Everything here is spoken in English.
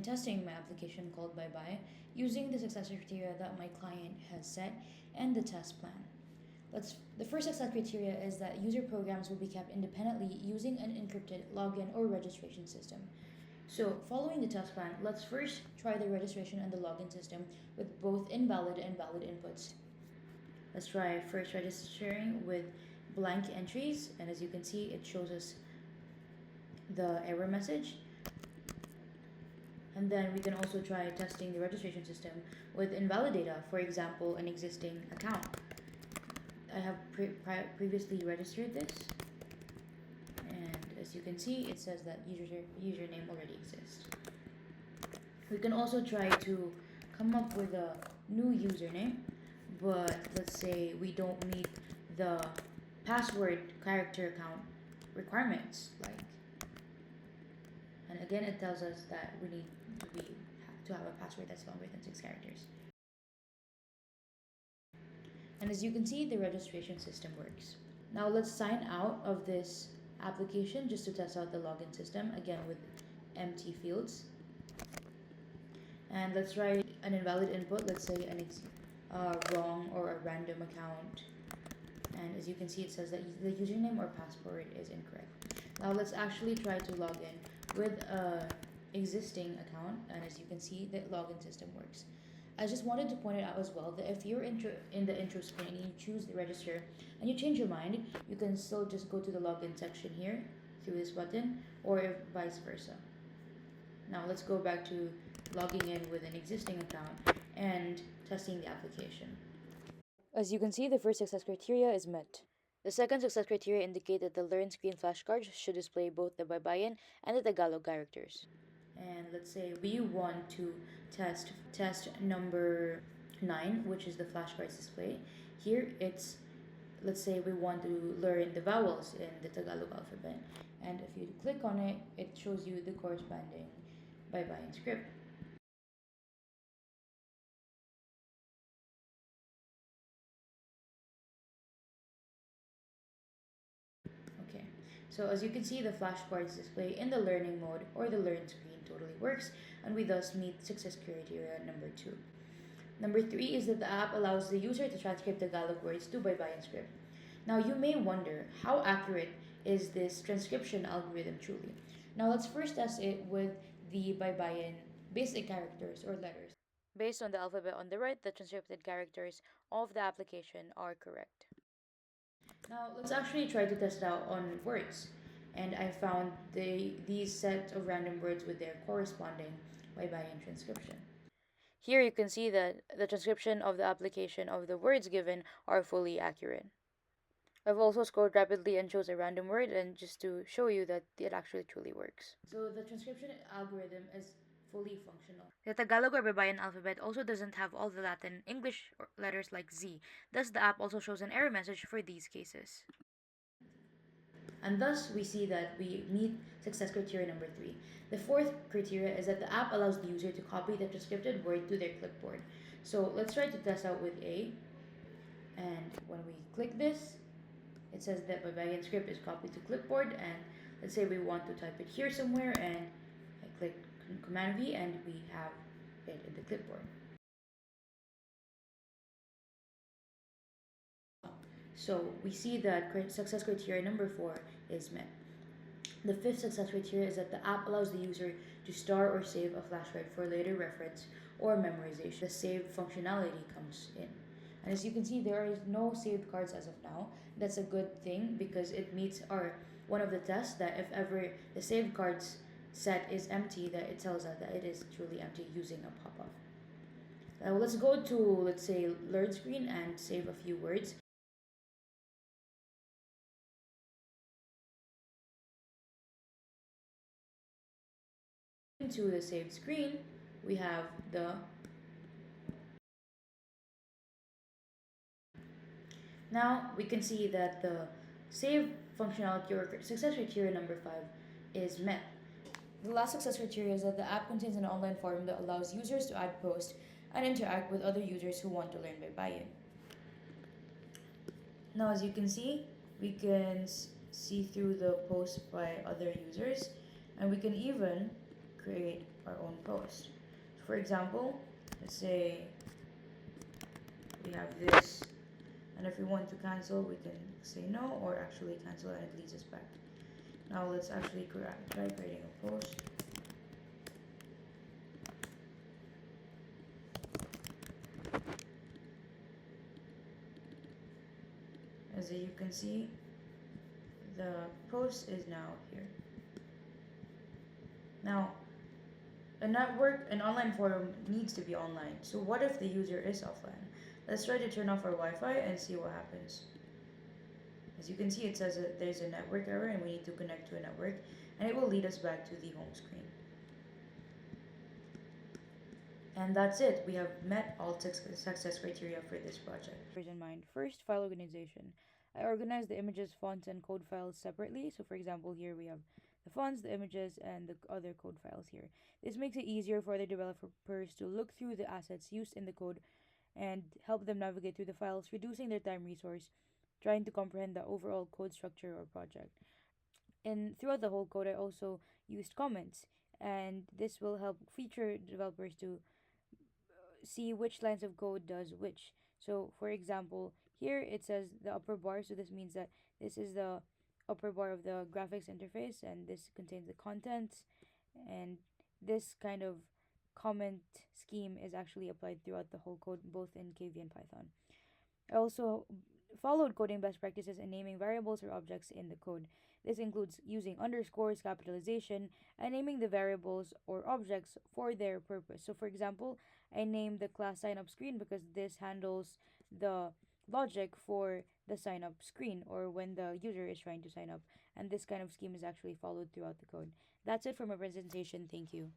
testing my application called Baybai using the success criteria that my client has set and the test plan. The first success criteria is that user programs will be kept independently using an encrypted login or registration system. So, following the test plan, let's first try the registration and the login system with both invalid and valid inputs. Let's try first registering with blank entries, and as you can see, it shows us the error message. And then we can also try testing the registration system with invalid data, for example, an existing account. I have previously registered this, and as you can see, it says that username already exists. We can also try to come up with a new username, but let's say we don't meet the password character count requirements, and again it tells us that we need to have a password that's longer than 6 characters. And as you can see, the registration system works. Now let's sign out of this application just to test out the login system, again with empty fields. And let's try an invalid input, let's say wrong or a random account. And as you can see, it says that the username or password is incorrect. Now let's actually try to log in with a existing account, and as you can see, the login system works. I just wanted to point it out as well that if you're in the intro screen and you choose the register and you change your mind, you can still just go to the login section here through this button, or vice versa. Now let's go back to logging in with an existing account and testing the application. As you can see, the first success criteria is met. The second success criteria indicate that the learn screen flashcards should display both the Baybayin and the Tagalog characters. And let's say we want to test number 9, which is the flashcards display. Here it's, let's say we want to learn the vowels in the Tagalog alphabet, and if you click on it, it shows you the corresponding Baybayin script. Okay, so as you can see, the flashcards display in the learning mode or the learn screen totally works, and we thus meet success criteria number 2. Number 3 is that the app allows the user to transcribe Tagalog words to Baybayin script. Now you may wonder, how accurate is this transcription algorithm truly? Now let's first test it with the Baybayin basic characters or letters. Based on the alphabet on the right, the transcripted characters of the application are correct. Now let's actually try to test it out on words. And I found these set of random words with their corresponding Baybayin transcription. Here you can see that the transcription of the application of the words given are fully accurate. I've also scrolled rapidly and chose a random word, and just to show you that it actually truly works. So the transcription algorithm is fully functional. The Tagalog or Baybayin alphabet also doesn't have all the Latin English letters like Z. Thus, the app also shows an error message for these cases. And thus, we see that we meet success criteria number 3. The fourth criteria is that the app allows the user to copy the transcripted word to their clipboard. So let's try to test out with A. And when we click this, it says that Baybayin script is copied to clipboard, and let's say we want to type it here somewhere, and I click Command V and we have it in the clipboard. So we see that success criteria number 4 is met. The fifth success criteria is that the app allows the user to store or save a flashcard for later reference or memorization. The save functionality comes in. And as you can see, there is no saved cards as of now. That's a good thing because it meets one of the tests that if ever the saved cards set is empty, that it tells us that it is truly empty using a pop-up. Now let's go to, let's say, learn screen and save a few words. Into the saved screen, we have the Now we can see that the save functionality or success criteria number 5 is met. The last success criteria is that the app contains an online forum that allows users to add posts and interact with other users who want to learn Baybayin. Now as you can see, we can see through the posts by other users, and we can even create our own post. For example, let's say we have this, and if we want to cancel, we can say no or actually cancel, and it leads us back. Now let's actually try creating a post. As you can see, the post is now here. Now, an online forum needs to be online. So what if the user is offline? Let's try to turn off our Wi-Fi and see what happens. As you can see, it says that there's a network error and we need to connect to a network, and it will lead us back to the home screen. And that's it. We have met all success criteria for this project. In mind. First, file organization. I organize the images, fonts, and code files separately. So, for example, here we have the fonts, the images, and the other code files here. This makes it easier for the developers to look through the assets used in the code and help them navigate through the files, reducing their time resource, trying to comprehend the overall code structure or project. And throughout the whole code, I also used comments, and this will help future developers to see which lines of code does which. So, for example, here it says the upper bar, so this means that this is the upper bar of the graphics interface, and this contains the contents, and this kind of comment scheme is actually applied throughout the whole code, both in KV and Python. I also followed coding best practices in naming variables or objects in the code. This includes using underscores, capitalization, and naming the variables or objects for their purpose. So, for example, I named the class sign up screen because this handles the logic for the sign up screen or when the user is trying to sign up. And this kind of scheme is actually followed throughout the code. That's it for my presentation. Thank you.